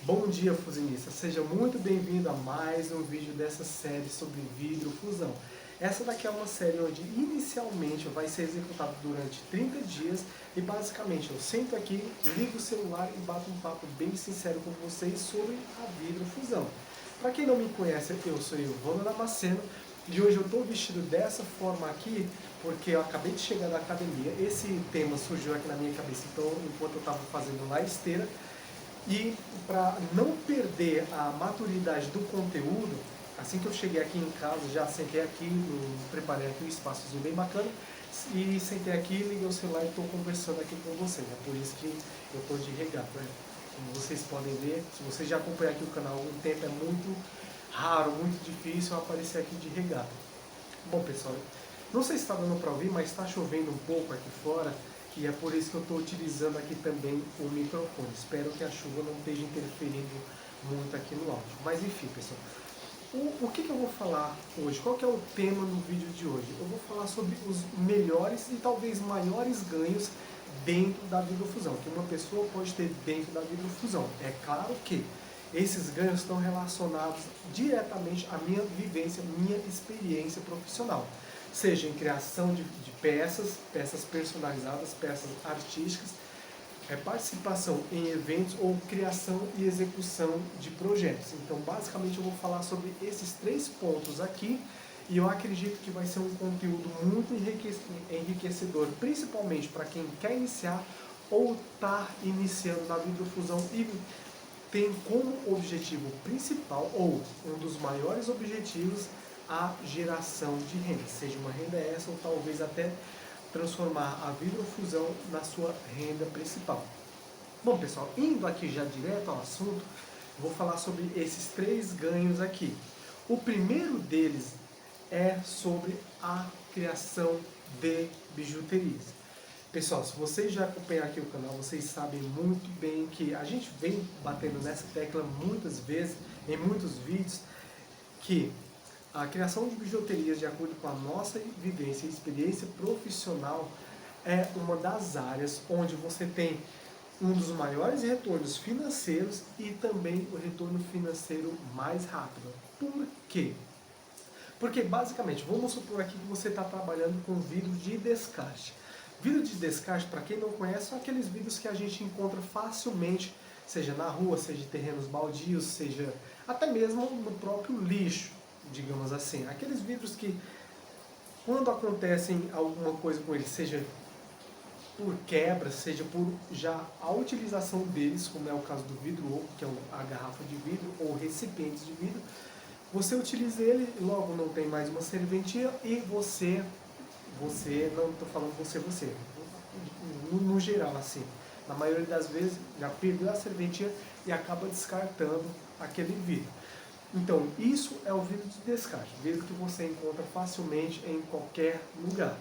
Bom dia, fuzinista! Seja muito bem-vindo a mais um vídeo dessa série sobre vidro fusão. Essa daqui é uma série onde inicialmente vai ser executado durante 30 dias e basicamente eu sento aqui, ligo o celular e bato um papo bem sincero com vocês sobre a vidro fusão. Para quem não me conhece, eu sou Ivana Damasceno e hoje eu estou vestido dessa forma aqui porque eu acabei de chegar da academia. Esse tema surgiu aqui na minha cabeça, então enquanto eu estava fazendo lá a esteira, e para não perder a maturidade do conteúdo, assim que eu cheguei aqui em casa, já sentei aqui, preparei aqui um espaçozinho bem bacana, e sentei aqui, liguei o celular e estou conversando aqui com vocês. É por isso que eu estou de regata, né? Como vocês podem ver, se vocês já acompanham aqui o canal há algum tempo, é muito raro, muito difícil eu aparecer aqui de regata. Bom, pessoal, não sei se está dando para ouvir, mas está chovendo um pouco aqui fora e é por isso que eu estou utilizando aqui também o microfone. Espero que a chuva não esteja interferindo muito aqui no áudio. Mas enfim, pessoal, o que eu vou falar hoje? Qual que é o tema no vídeo de hoje? Eu vou falar sobre os melhores e talvez maiores ganhos dentro da vidrofusão, que uma pessoa pode ter dentro da vidrofusão. É claro que esses ganhos estão relacionados diretamente à minha vivência, minha experiência profissional, seja em criação de peças, peças personalizadas, peças artísticas, participação em eventos ou criação e execução de projetos. Então, basicamente, eu vou falar sobre esses três pontos aqui e eu acredito que vai ser um conteúdo muito enriquecedor, principalmente para quem quer iniciar ou está iniciando na vidrofusão e tem como objetivo principal, ou um dos maiores objetivos, a geração de renda, seja uma renda extra ou talvez até transformar a vidrofusão na sua renda principal. Bom, pessoal, indo aqui já direto ao assunto, vou falar sobre esses três ganhos aqui. O primeiro deles é sobre a criação de bijuterias. Pessoal, se vocês já acompanham aqui o canal, vocês sabem muito bem que a gente vem batendo nessa tecla muitas vezes, em muitos vídeos, que a criação de bijuterias, de acordo com a nossa vivência e experiência profissional, é uma das áreas onde você tem um dos maiores retornos financeiros e também o retorno financeiro mais rápido. Por quê? Porque basicamente, vamos supor aqui que você está trabalhando com vidro de descarte. Vidro de descarte, para quem não conhece, são aqueles vidros que a gente encontra facilmente, seja na rua, seja em terrenos baldios, seja até mesmo no próprio lixo, digamos assim. Aqueles vidros que, quando acontecem alguma coisa com eles, seja por quebra, seja por já a utilização deles, como é o caso do vidro oco, que é a garrafa de vidro, ou recipientes de vidro, você utiliza ele, logo não tem mais uma serventia e você não estou falando você, no geral assim, na maioria das vezes já perdeu a serventia e acaba descartando aquele vidro. Então isso é o vidro de descarte, vidro que você encontra facilmente em qualquer lugar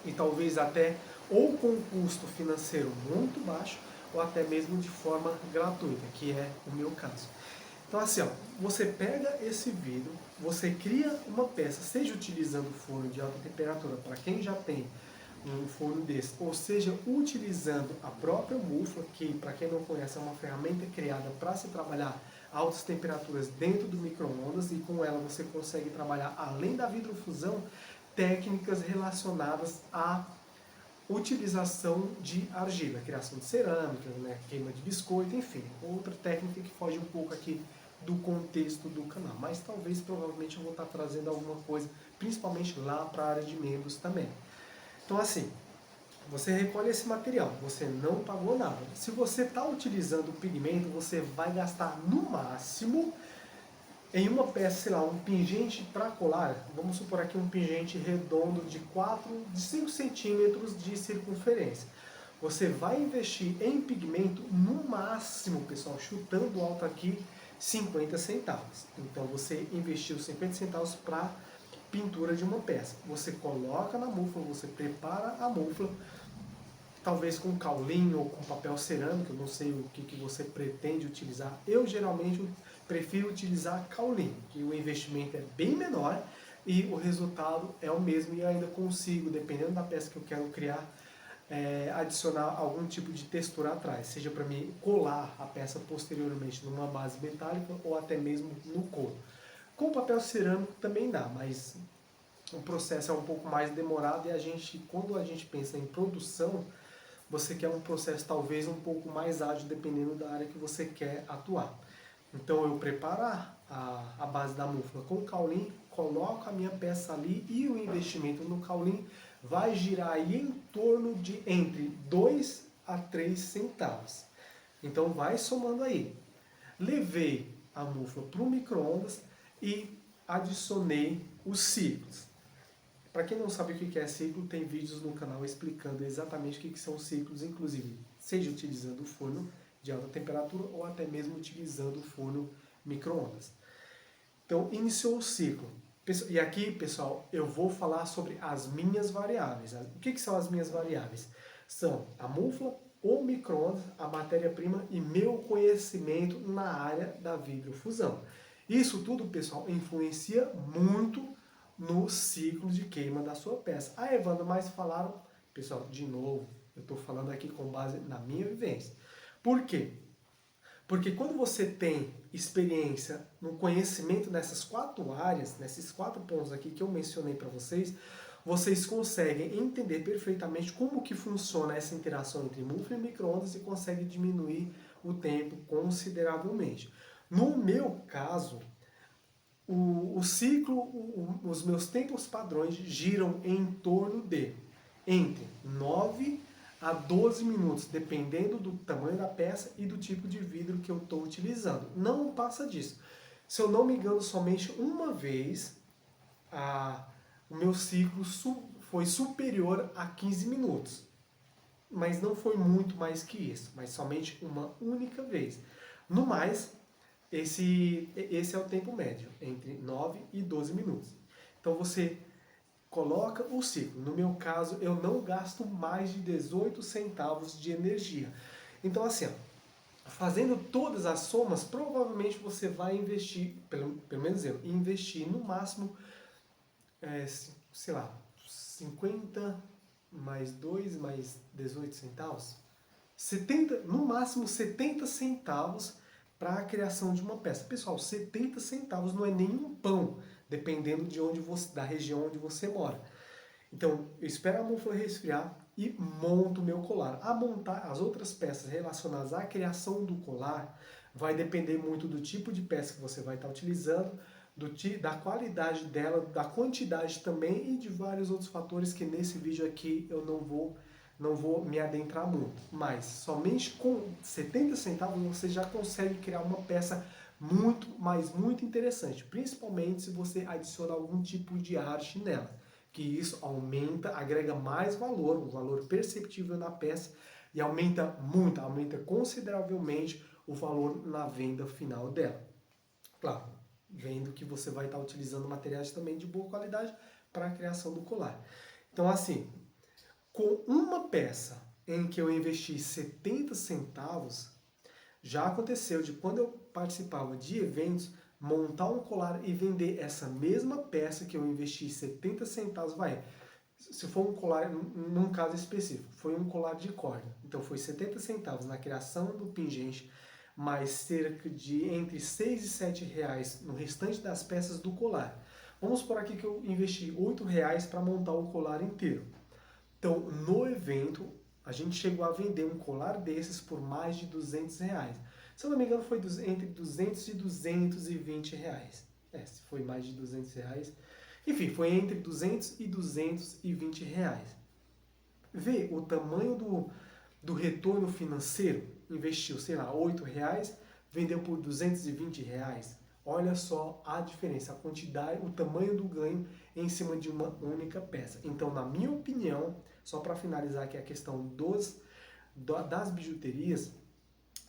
e talvez até ou com um custo financeiro muito baixo ou até mesmo de forma gratuita, que é o meu caso. Então assim, ó, você pega esse vidro, você cria uma peça, seja utilizando forno de alta temperatura, para quem já tem um forno desse, ou seja, utilizando a própria mufa, que para quem não conhece é uma ferramenta criada para se trabalhar altas temperaturas dentro do micro-ondas, e com ela você consegue trabalhar, além da vidrofusão, técnicas relacionadas à utilização de argila, criação de cerâmica, né, queima de biscoito, enfim, outra técnica que foge um pouco aqui do contexto do canal, mas talvez, provavelmente eu vou estar trazendo alguma coisa, principalmente lá para a área de membros também. Então assim, você recolhe esse material, você não pagou nada. Se você está utilizando o pigmento, você vai gastar no máximo em uma peça, sei lá, um pingente para colar, vamos supor aqui um pingente redondo de 5 centímetros de circunferência. Você vai investir em pigmento no máximo, pessoal, chutando alto aqui, 50 centavos. Então você investiu 50 centavos para pintura de uma peça. Você coloca na mufla, você prepara a mufla, talvez com caulinho ou com papel cerâmico, eu não sei o que você pretende utilizar. Eu geralmente prefiro utilizar caulinho, que o investimento é bem menor e o resultado é o mesmo e ainda consigo, dependendo da peça que eu quero criar, adicionar algum tipo de textura atrás, seja para mim colar a peça posteriormente numa base metálica ou até mesmo no couro. Com papel cerâmico também dá, mas o processo é um pouco mais demorado e quando a gente pensa em produção, você quer um processo talvez um pouco mais ágil, dependendo da área que você quer atuar. Então eu preparo a base da mufla com caulim, coloco a minha peça ali e o investimento no caulim vai girar aí em torno de entre 2 a 3 centavos. Então vai somando aí. Levei a mufla para o micro-ondas e adicionei os ciclos. Para quem não sabe o que é ciclo, tem vídeos no canal explicando exatamente o que são ciclos, inclusive seja utilizando o forno de alta temperatura ou até mesmo utilizando o forno micro-ondas. Então, iniciou o ciclo. E aqui, pessoal, eu vou falar sobre as minhas variáveis. O que são as minhas variáveis? São a mufla, o micro-ondas, a matéria-prima e meu conhecimento na área da vidrofusão. Isso tudo, pessoal, influencia muito no ciclo de queima da sua peça. Ah, Evandro, mas falaram... Pessoal, de novo, eu estou falando aqui com base na minha vivência. Por quê? Porque quando você tem experiência no conhecimento nessas 4 áreas, nesses 4 pontos aqui que eu mencionei para vocês conseguem entender perfeitamente como que funciona essa interação entre mufla e micro-ondas e conseguem diminuir o tempo consideravelmente. No meu caso, o ciclo, os meus tempos padrões giram em torno de entre 9 a 12 minutos, dependendo do tamanho da peça e do tipo de vidro que eu estou utilizando. Não passa disso. Se eu não me engano, somente uma vez o meu ciclo foi superior a 15 minutos. Mas não foi muito mais que isso, mas somente uma única vez. No mais, esse é o tempo médio, entre 9 e 12 minutos. Então você coloca o ciclo. No meu caso, eu não gasto mais de 18 centavos de energia. Então assim, ó, fazendo todas as somas, provavelmente você vai investir, pelo menos eu, investir no máximo, sei lá, 50 mais 2 mais 18 centavos. 70, no máximo 70 centavos para a criação de uma peça. Pessoal, 70 centavos não é nenhum pão, dependendo de da região onde você mora. Então, eu espero a mufla resfriar e monto o meu colar. A montar as outras peças relacionadas à criação do colar vai depender muito do tipo de peça que você vai estar utilizando, da qualidade dela, da quantidade também e de vários outros fatores que nesse vídeo aqui eu não vou me adentrar muito. Mas somente com 70 centavos você já consegue criar uma peça muito, mas muito interessante. Principalmente se você adiciona algum tipo de arte nela. Que isso aumenta, agrega mais valor, um valor perceptível na peça e aumenta consideravelmente o valor na venda final dela. Claro, vendo que você vai estar utilizando materiais também de boa qualidade para a criação do colar. Então assim, com uma peça em que eu investi 70 centavos, já aconteceu de quando eu participava de eventos, montar um colar e vender essa mesma peça que eu investi 70 centavos, se for um colar, num caso específico, foi um colar de corda. Então foi 70 centavos na criação do pingente, mais cerca de entre 6 e 7 reais no restante das peças do colar. Vamos por aqui que eu investi 8 reais para montar o colar inteiro. Então, no evento, a gente chegou a vender um colar desses por mais de 200 reais. Se eu não me engano, foi entre 200 e 220 reais. Se foi mais de 200 reais. Enfim, foi entre 200 e 220 reais. Vê o tamanho do retorno financeiro. Investiu, sei lá, 8 reais, vendeu por 220 reais. Olha só a diferença, a quantidade, o tamanho do ganho em cima de uma única peça. Então, na minha opinião, só para finalizar aqui a questão das bijuterias,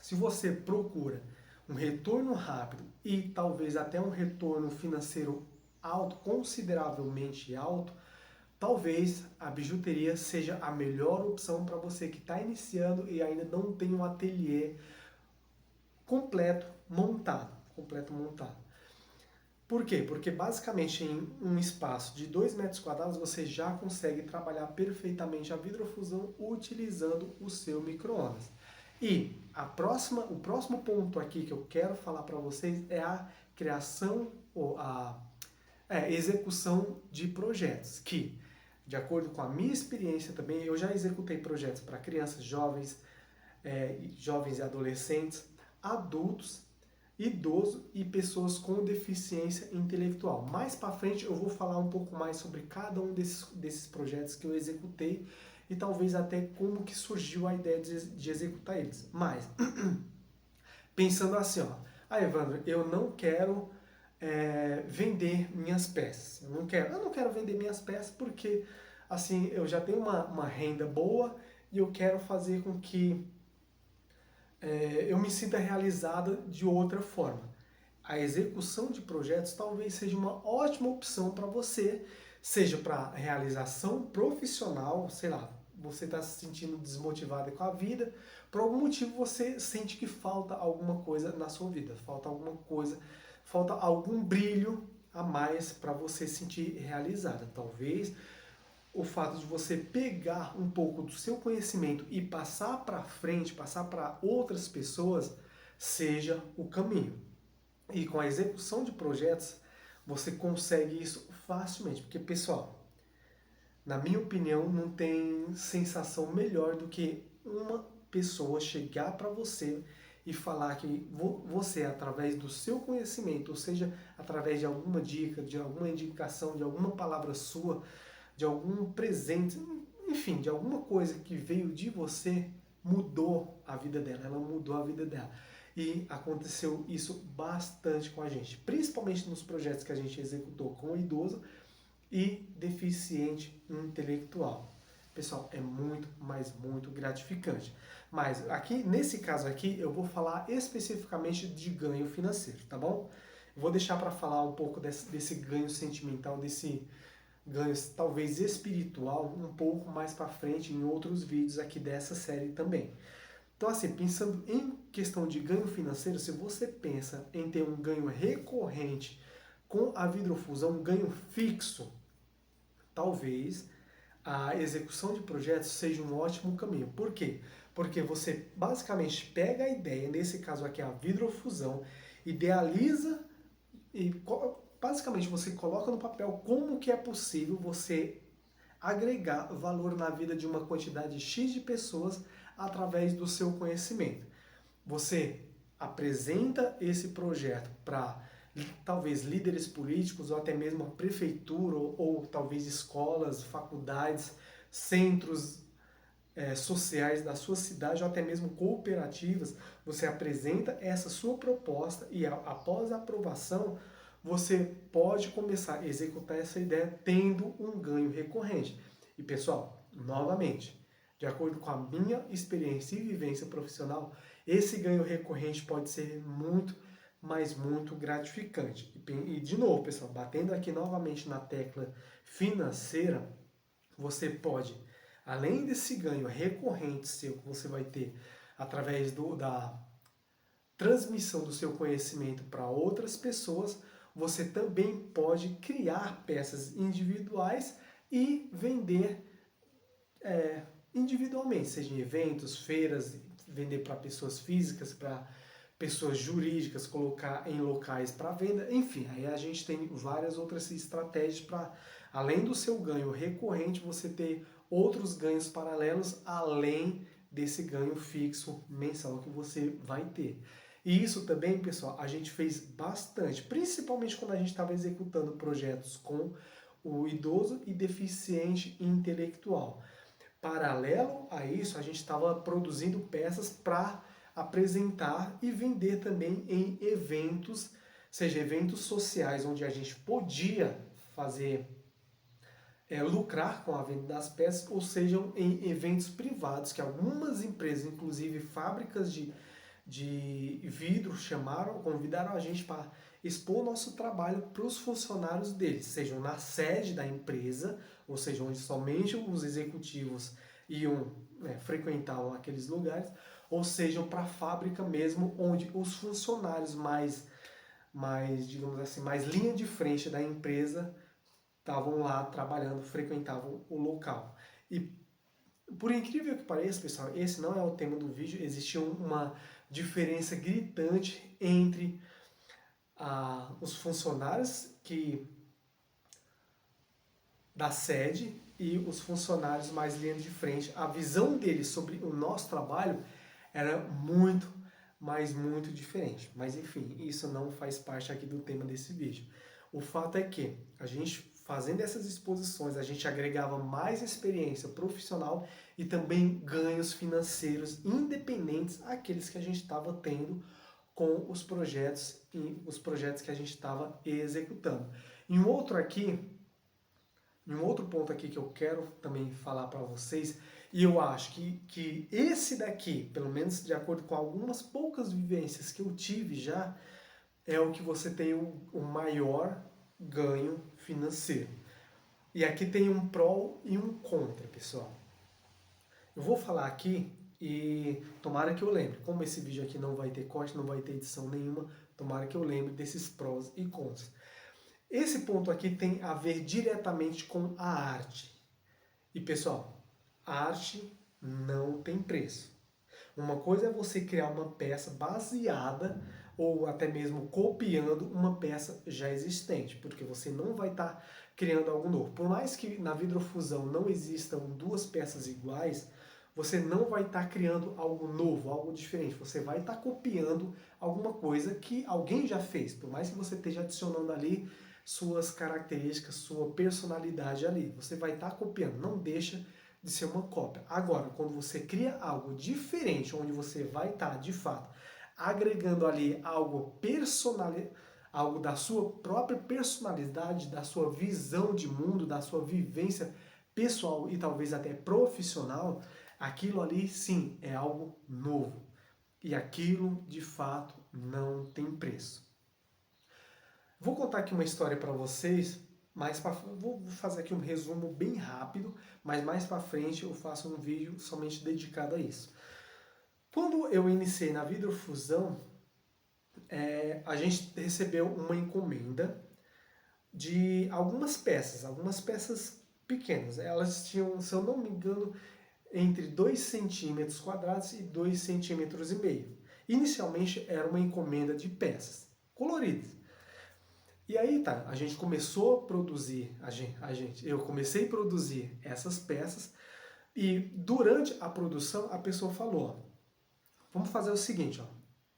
se você procura um retorno rápido e talvez até um retorno financeiro alto, consideravelmente alto, talvez a bijuteria seja a melhor opção para você que está iniciando e ainda não tem um ateliê completo montado. Por quê? Porque basicamente em um espaço de 2 metros quadrados você já consegue trabalhar perfeitamente a vidrofusão utilizando o seu micro-ondas. E o próximo ponto aqui que eu quero falar para vocês é a criação ou a execução de projetos, que, de acordo com a minha experiência também, eu já executei projetos para crianças, jovens e adolescentes, adultos, idosos e pessoas com deficiência intelectual. Mais para frente eu vou falar um pouco mais sobre cada um desses projetos que eu executei e talvez até como que surgiu a ideia de executar eles. Mas, pensando assim, ó, Evandro, eu não quero vender minhas peças. Eu não quero vender minhas peças porque assim eu já tenho uma renda boa e eu quero fazer com que eu me sinta realizada de outra forma. A execução de projetos talvez seja uma ótima opção para você, seja para realização profissional, sei lá, você está se sentindo desmotivado com a vida, por algum motivo você sente que falta alguma coisa na sua vida, falta alguma coisa, falta algum brilho a mais para você se sentir realizada. Talvez o fato de você pegar um pouco do seu conhecimento e passar para frente, passar para outras pessoas, seja o caminho. E com a execução de projetos, você consegue isso facilmente. Porque, pessoal, na minha opinião, não tem sensação melhor do que uma pessoa chegar para você e falar que você, através do seu conhecimento, ou seja, através de alguma dica, de alguma indicação, de alguma palavra sua, de algum presente, enfim, de alguma coisa que veio de você, mudou a vida dela, ela mudou a vida dela. E aconteceu isso bastante com a gente, principalmente nos projetos que a gente executou com o idoso e deficiente intelectual. Pessoal, é muito, mas muito gratificante. Mas aqui, nesse caso aqui, eu vou falar especificamente de ganho financeiro, tá bom? Eu vou deixar para falar um pouco desse ganho sentimental, desse ganho talvez espiritual, um pouco mais para frente em outros vídeos aqui dessa série também. Então, assim, pensando em questão de ganho financeiro, se você pensa em ter um ganho recorrente com a vidrofusão, um ganho fixo, talvez a execução de projetos seja um ótimo caminho. Por quê? Porque você basicamente pega a ideia, nesse caso aqui a vidrofusão, idealiza e basicamente você coloca no papel como que é possível você agregar valor na vida de uma quantidade X de pessoas através do seu conhecimento. Você apresenta esse projeto para talvez líderes políticos ou até mesmo a prefeitura ou talvez escolas, faculdades, centros sociais da sua cidade ou até mesmo cooperativas. Você apresenta essa sua proposta e após a aprovação você pode começar a executar essa ideia tendo um ganho recorrente. E pessoal, novamente, de acordo com a minha experiência e vivência profissional, esse ganho recorrente pode ser muito, mas muito gratificante. E de novo, pessoal, batendo aqui novamente na tecla financeira, você pode, além desse ganho recorrente seu que você vai ter através da transmissão do seu conhecimento para outras pessoas, você também pode criar peças individuais e vender individualmente, seja em eventos, feiras, vender para pessoas físicas, para pessoas jurídicas, colocar em locais para venda, enfim, aí a gente tem várias outras estratégias para, além do seu ganho recorrente, você ter outros ganhos paralelos, além desse ganho fixo mensal que você vai ter. E isso também, pessoal, a gente fez bastante, principalmente quando a gente estava executando projetos com o idoso e deficiente intelectual. Paralelo a isso, a gente estava produzindo peças para apresentar e vender também em eventos, seja eventos sociais, onde a gente podia fazer lucrar com a venda das peças, ou sejam em eventos privados, que algumas empresas, inclusive fábricas de vidro, convidaram a gente para expor o nosso trabalho para os funcionários deles, sejam na sede da empresa, ou seja, onde somente os executivos iam frequentavam aqueles lugares, ou sejam para a fábrica mesmo, onde os funcionários mais mais, digamos assim, mais linha de frente da empresa estavam lá trabalhando, frequentavam o local. E por incrível que pareça, pessoal, esse não é o tema do vídeo, existe uma diferença gritante entre os funcionários da sede e os funcionários mais linha de frente. A visão deles sobre o nosso trabalho era muito, mas muito diferente. Mas enfim, isso não faz parte aqui do tema desse vídeo. O fato é que a gente fazendo essas exposições, a gente agregava mais experiência profissional e também ganhos financeiros independentes àqueles que a gente estava tendo com os projetos que a gente estava executando. Em um outro ponto aqui que eu quero também falar para vocês, e eu acho que esse daqui, pelo menos de acordo com algumas poucas vivências que eu tive já, é o que você tem o maior ganho financeiro. E aqui tem um pró e um contra, pessoal. Eu vou falar aqui e tomara que eu lembre. Como esse vídeo aqui não vai ter corte, não vai ter edição nenhuma, tomara que eu lembre desses prós e contras. Esse ponto aqui tem a ver diretamente com a arte. E pessoal, a arte não tem preço. Uma coisa é você criar uma peça baseada ou até mesmo copiando uma peça já existente, porque você não vai estar criando algo novo. Por mais que na vidrofusão não existam duas peças iguais, você não vai estar criando algo novo, algo diferente. Você vai estar copiando alguma coisa que alguém já fez, por mais que você esteja adicionando ali suas características, sua personalidade ali. Você vai estar copiando, não deixa de ser uma cópia. Agora, quando você cria algo diferente, onde você vai estar, de fato, agregando ali algo algo da sua própria personalidade, da sua visão de mundo, da sua vivência pessoal e talvez até profissional, aquilo ali sim é algo novo. E aquilo, de fato, não tem preço. Vou contar aqui uma história para vocês, vou fazer aqui um resumo bem rápido, mas mais para frente eu faço um vídeo somente dedicado a isso. Quando eu iniciei na vidrofusão, a gente recebeu uma encomenda de algumas peças pequenas. Elas tinham, se eu não me engano, entre 2 centímetros quadrados e 2,5 centímetros. Inicialmente era uma encomenda de peças coloridas. E aí tá, a gente começou a produzir, eu comecei a produzir essas peças e durante a produção a pessoa falou, ó, vamos fazer o seguinte, ó,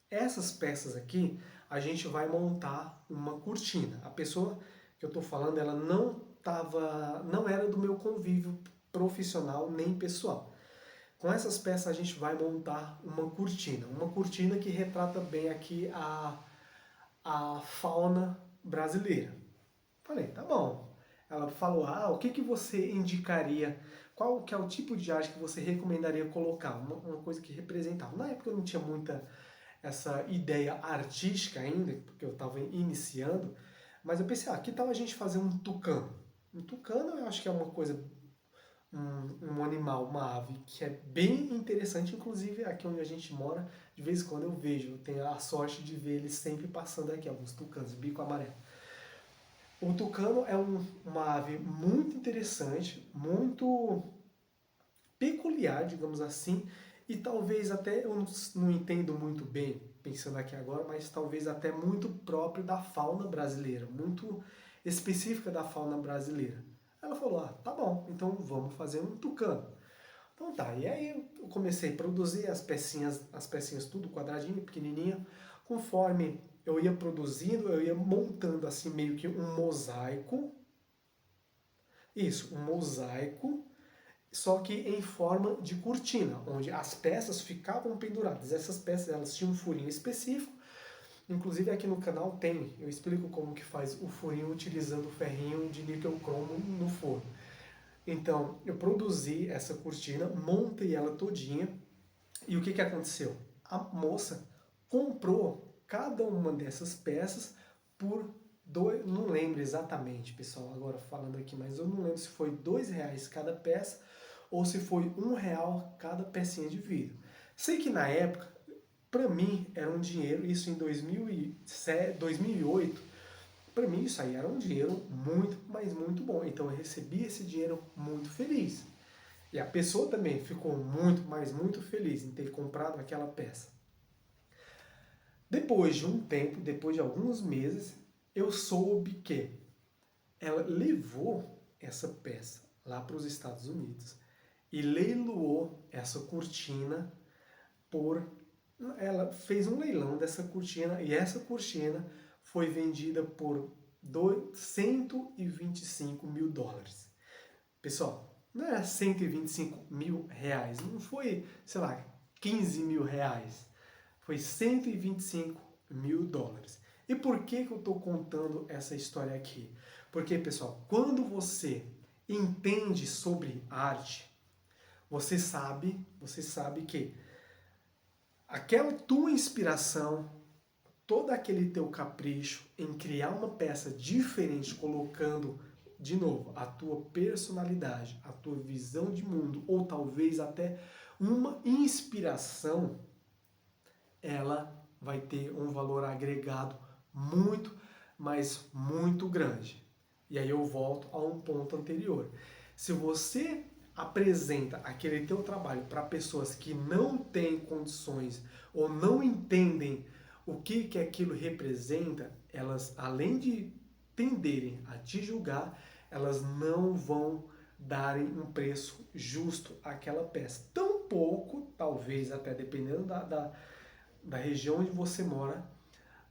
essas peças aqui a gente vai montar uma cortina. A pessoa que eu tô falando, ela não era do meu convívio profissional nem pessoal. Com essas peças a gente vai montar uma cortina que retrata bem aqui a fauna brasileira. Falei, tá bom. Ela falou, o que você indicaria, qual que é o tipo de arte que você recomendaria colocar? Uma coisa que representava. Na época eu não tinha muita essa ideia artística ainda, porque eu estava iniciando, mas eu pensei, que tal a gente fazer um tucano? Um tucano eu acho que é uma coisa, um animal, uma ave, que é bem interessante, inclusive aqui onde a gente mora, de vez em quando eu vejo, eu tenho a sorte de ver eles sempre passando aqui, alguns tucanos, bico amarelo. O tucano é uma ave muito interessante, muito peculiar, digamos assim, e talvez até, eu não entendo muito bem, pensando aqui agora, mas talvez até muito próprio da fauna brasileira, muito específica da fauna brasileira. Ela falou, tá bom, então vamos fazer um tucano. Então tá, e aí eu comecei a produzir as pecinhas tudo quadradinho, pequenininha. Conforme eu ia produzindo, eu ia montando assim meio que um mosaico. Isso, um mosaico, só que em forma de cortina, onde as peças ficavam penduradas. Essas peças, elas tinham um furinho específico. Inclusive aqui no canal eu explico como que faz o furinho utilizando o ferrinho de níquel cromo no forno. Então, eu produzi essa cortina, montei ela todinha, e o que aconteceu? A moça comprou cada uma dessas peças por não lembro exatamente, pessoal, agora falando aqui, mas eu não lembro se foi R$ 2 cada peça ou se foi R$ 1 cada pecinha de vidro. Sei que na época, para mim era um dinheiro, isso em 2007, 2008, para mim isso aí era um dinheiro muito, mas muito bom. Então eu recebi esse dinheiro muito feliz. E a pessoa também ficou muito, mas muito feliz em ter comprado aquela peça. Depois de um tempo, depois de alguns meses, eu soube que ela levou essa peça lá para os Estados Unidos e leiloou essa cortina por... Ela fez um leilão dessa cortina e essa cortina foi vendida por 125 mil dólares. Pessoal, não era 125 mil reais, não foi, sei lá, 15 mil reais. Foi 125 mil dólares. E por que eu estou contando essa história aqui? Porque, pessoal, quando você entende sobre arte, você sabe que aquela tua inspiração, todo aquele teu capricho em criar uma peça diferente, colocando, de novo, a tua personalidade, a tua visão de mundo, ou talvez até uma inspiração, ela vai ter um valor agregado muito, mas muito grande. E aí eu volto a um ponto anterior. Se você apresenta aquele teu trabalho para pessoas que não têm condições ou não entendem o que aquilo representa, elas, além de tenderem a te julgar, elas não vão darem um preço justo àquela peça. Tampouco, talvez até dependendo da região onde você mora,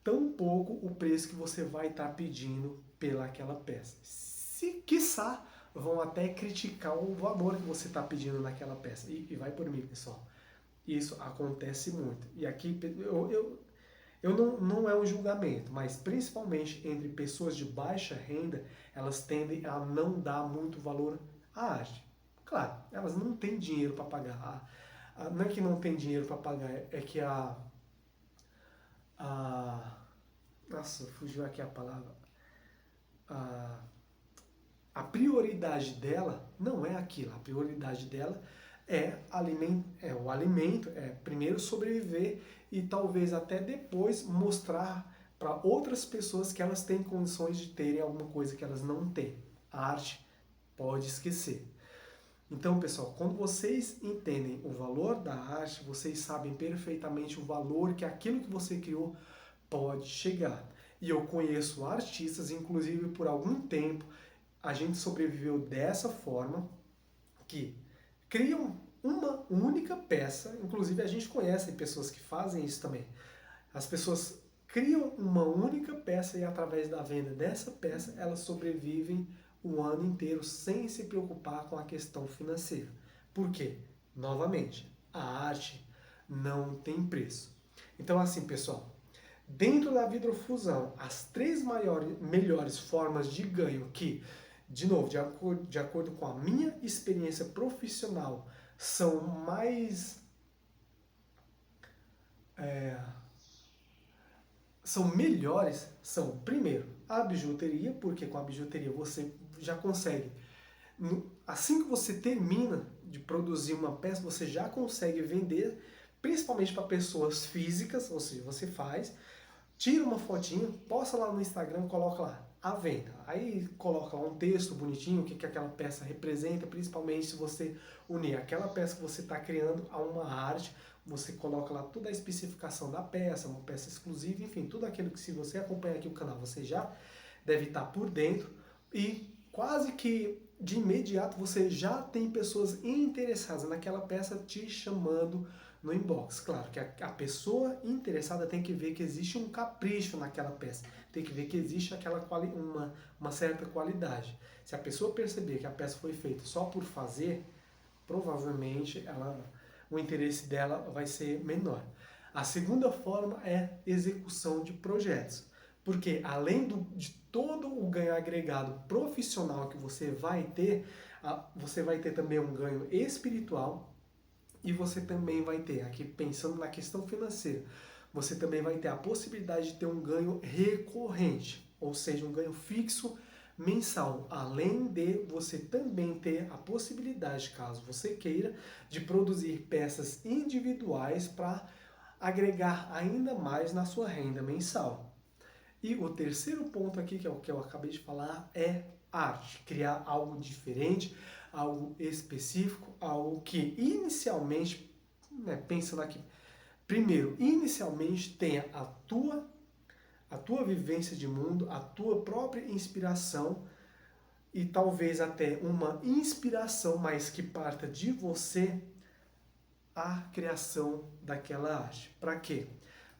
tampouco o preço que você vai estar pedindo pelaquela peça. Se, quiçá, vão até criticar o valor que você está pedindo naquela peça. E vai por mim, pessoal. Isso acontece muito. E aqui não é um julgamento, mas principalmente entre pessoas de baixa renda, elas tendem a não dar muito valor à arte. Claro, elas não têm dinheiro para pagar. Não é que não tem dinheiro para pagar, é que nossa, fugiu aqui a palavra. A prioridade dela não é aquilo. A prioridade dela é o alimento, é primeiro sobreviver e talvez até depois mostrar para outras pessoas que elas têm condições de terem alguma coisa que elas não têm. A arte pode esquecer. Então, pessoal, quando vocês entendem o valor da arte, vocês sabem perfeitamente o valor que aquilo que você criou pode chegar. E eu conheço artistas, inclusive por algum tempo, a gente sobreviveu dessa forma, que criam uma única peça, inclusive a gente conhece pessoas que fazem isso também. As pessoas criam uma única peça e através da venda dessa peça, elas sobrevivem o ano inteiro sem se preocupar com a questão financeira. Por quê? Novamente, a arte não tem preço. Então assim, pessoal, dentro da vidrofusão, as três melhores formas de ganho que, de novo, de acordo com a minha experiência profissional, são melhores, são, primeiro, a bijuteria, porque com a bijuteria você já consegue, assim que você termina de produzir uma peça, você já consegue vender, principalmente para pessoas físicas, ou seja, você faz, tira uma fotinha, posta lá no Instagram, coloca lá, à venda. Aí coloca lá um texto bonitinho, o que aquela peça representa, principalmente se você unir aquela peça que você está criando a uma arte, você coloca lá toda a especificação da peça, uma peça exclusiva, enfim, tudo aquilo que, se você acompanha aqui o canal, você já deve estar por dentro, e quase que de imediato você já tem pessoas interessadas naquela peça te chamando no inbox. Claro que a pessoa interessada tem que ver que existe um capricho naquela peça, tem que ver que existe uma certa qualidade. Se a pessoa perceber que a peça foi feita só por fazer, provavelmente o interesse dela vai ser menor. A segunda forma é execução de projetos. Porque além de todo o ganho agregado profissional que você vai ter também um ganho espiritual e você também vai ter, aqui pensando na questão financeira, você também vai ter a possibilidade de ter um ganho recorrente, ou seja, um ganho fixo mensal, além de você também ter a possibilidade, caso você queira, de produzir peças individuais para agregar ainda mais na sua renda mensal. E o terceiro ponto aqui, que é o que eu acabei de falar, é arte. Criar algo diferente, algo específico, algo que inicialmente, pensando aqui, primeiro, inicialmente tenha a tua vivência de mundo, a tua própria inspiração e talvez até uma inspiração, mas que parta de você, a criação daquela arte. Para quê?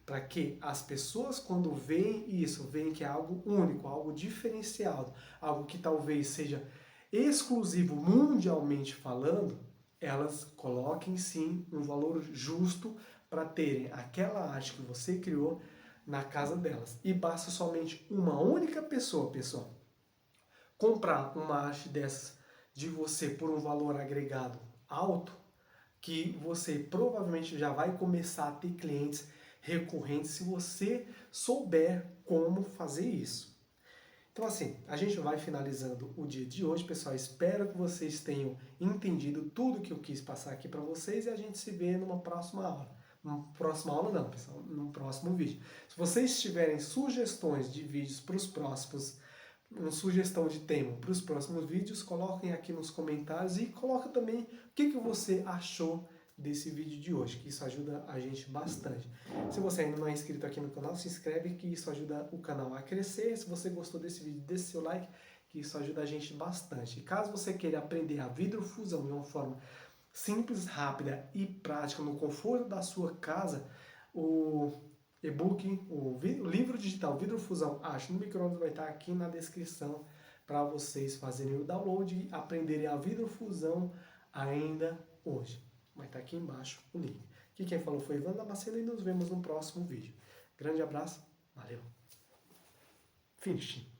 Para que as pessoas, quando veem isso, veem que é algo único, algo diferenciado, algo que talvez seja exclusivo mundialmente falando, elas coloquem sim um valor justo para terem aquela arte que você criou na casa delas. E basta somente uma única pessoa, pessoal, comprar uma arte dessas de você por um valor agregado alto, que você provavelmente já vai começar a ter clientes recorrentes se você souber como fazer isso. Então assim, a gente vai finalizando o dia de hoje, pessoal. Espero que vocês tenham entendido tudo que eu quis passar aqui para vocês e a gente se vê numa próxima aula. Próxima aula não, pessoal, no próximo vídeo. Se vocês tiverem sugestões de vídeos para os próximos, uma sugestão de tema para os próximos vídeos, coloquem aqui nos comentários e coloca também o que você achou desse vídeo de hoje, que isso ajuda a gente bastante. Se você ainda não é inscrito aqui no canal, se inscreve, que isso ajuda o canal a crescer. Se você gostou desse vídeo, deixe seu like, que isso ajuda a gente bastante. E caso você queira aprender a vidrofusão de uma forma simples, rápida e prática, no conforto da sua casa, o e-book, o livro digital Vidrofusão Arte no Micro-ondas vai estar aqui na descrição para vocês fazerem o download e aprenderem a vidrofusão ainda hoje. Vai estar aqui embaixo o link. Aqui quem falou foi Ivan Damasceno e nos vemos no próximo vídeo. Grande abraço, valeu. Finishing.